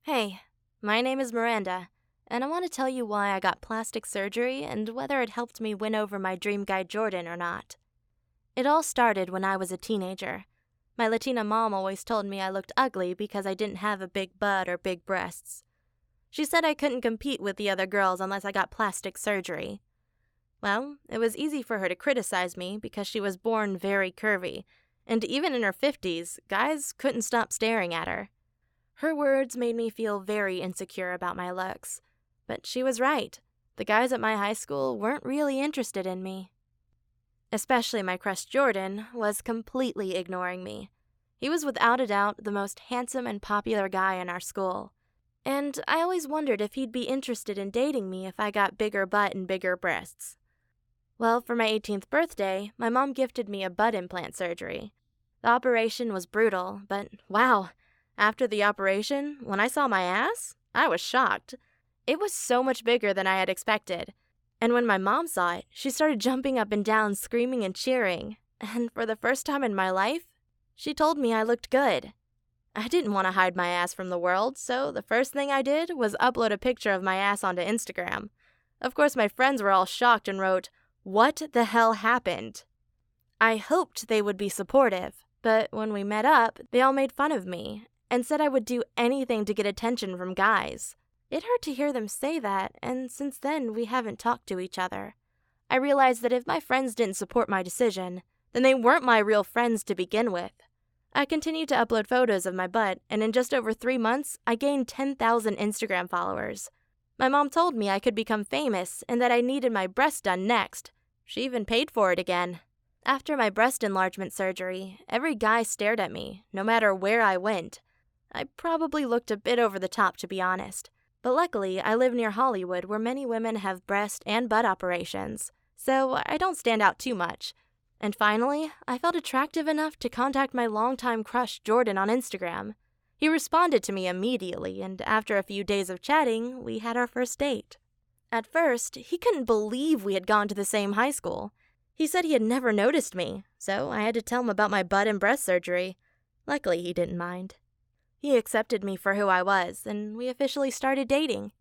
Hey, my name is Miranda, and I want to tell you why I got plastic surgery and whether it helped me win over my dream guy Jordan or not. It all started when I was a teenager. My Latina mom always told me I looked ugly because I didn't have a big butt or big breasts. She said I couldn't compete with the other girls unless I got plastic surgery. Well, it was easy for her to criticize me because she was born very curvy, and even in her 50s, guys couldn't stop staring at her. Her words made me feel very insecure about my looks. But she was right. The guys at my high school weren't really interested in me. Especially my crush Jordan was completely ignoring me. He was without a doubt the most handsome and popular guy in our school. And I always wondered if he'd be interested in dating me if I got bigger butt and bigger breasts. Well, for my 18th birthday, my mom gifted me a butt implant surgery. The operation was brutal, but wow! After the operation, when I saw my ass, I was shocked. It was so much bigger than I had expected. And when my mom saw it, she started jumping up and down, screaming and cheering. And for the first time in my life, she told me I looked good. I didn't want to hide my ass from the world, so the first thing I did was upload a picture of my ass onto Instagram. Of course, my friends were all shocked and wrote, "What the hell happened?" I hoped they would be supportive, but when we met up, they all made fun of me and said I would do anything to get attention from guys. It hurt to hear them say that, and since then we haven't talked to each other. I realized that if my friends didn't support my decision, then they weren't my real friends to begin with. I continued to upload photos of my butt, and in just over 3 months, I gained 10,000 Instagram followers. My mom told me I could become famous and that I needed my breast done next. She even paid for it again. After my breast enlargement surgery, every guy stared at me, no matter where I went. I probably looked a bit over the top, to be honest. But luckily, I live near Hollywood where many women have breast and butt operations, so I don't stand out too much. And finally, I felt attractive enough to contact my longtime crush Jordan on Instagram. He responded to me immediately, and after a few days of chatting, we had our first date. At first, he couldn't believe we had gone to the same high school. He said he had never noticed me, so I had to tell him about my butt and breast surgery. Luckily, he didn't mind. He accepted me for who I was, and we officially started dating.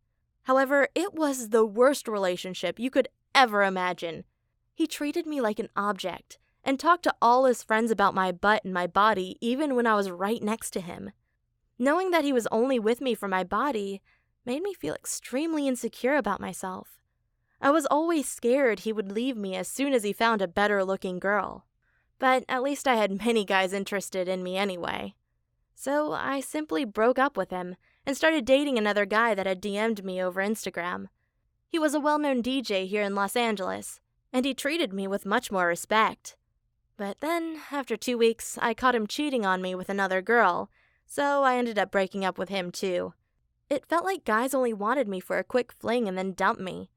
However, it was the worst relationship you could ever imagine. He treated me like an object, and talked to all his friends about my butt and my body even when I was right next to him. Knowing that he was only with me for my body made me feel extremely insecure about myself. I was always scared he would leave me as soon as he found a better-looking girl. But at least I had many guys interested in me anyway. So I simply broke up with him and started dating another guy that had DM'd me over Instagram. He was a well-known DJ here in Los Angeles, and he treated me with much more respect. But then, after 2 weeks, I caught him cheating on me with another girl, so I ended up breaking up with him too. It felt like guys only wanted me for a quick fling and then dumped me.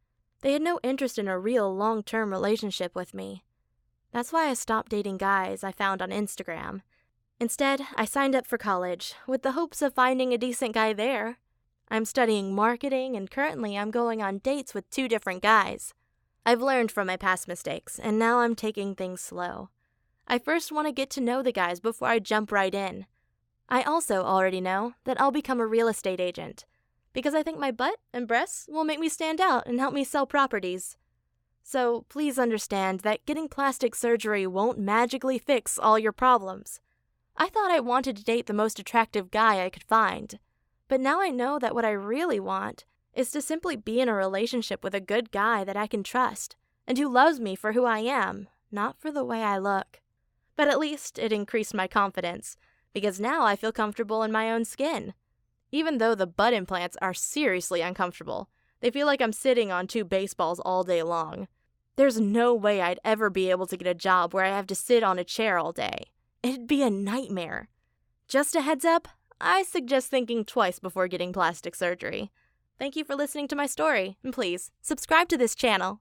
They had no interest in a real long-term relationship with me. That's why I stopped dating guys I found on Instagram. Instead, I signed up for college, with the hopes of finding a decent guy there. I'm studying marketing, and currently I'm going on dates with 2 different guys. I've learned from my past mistakes, and now I'm taking things slow. I first want to get to know the guys before I jump right in. I also already know that I'll become a real estate agent, because I think my butt and breasts will make me stand out and help me sell properties. So please understand that getting plastic surgery won't magically fix all your problems. I thought I wanted to date the most attractive guy I could find, but now I know that what I really want is to simply be in a relationship with a good guy that I can trust, and who loves me for who I am, not for the way I look. But at least it increased my confidence, because now I feel comfortable in my own skin. Even though the butt implants are seriously uncomfortable, they feel like I'm sitting on 2 baseballs all day long. There's no way I'd ever be able to get a job where I have to sit on a chair all day. It'd be a nightmare. Just a heads up, I suggest thinking twice before getting plastic surgery. Thank you for listening to my story, and please, subscribe to this channel.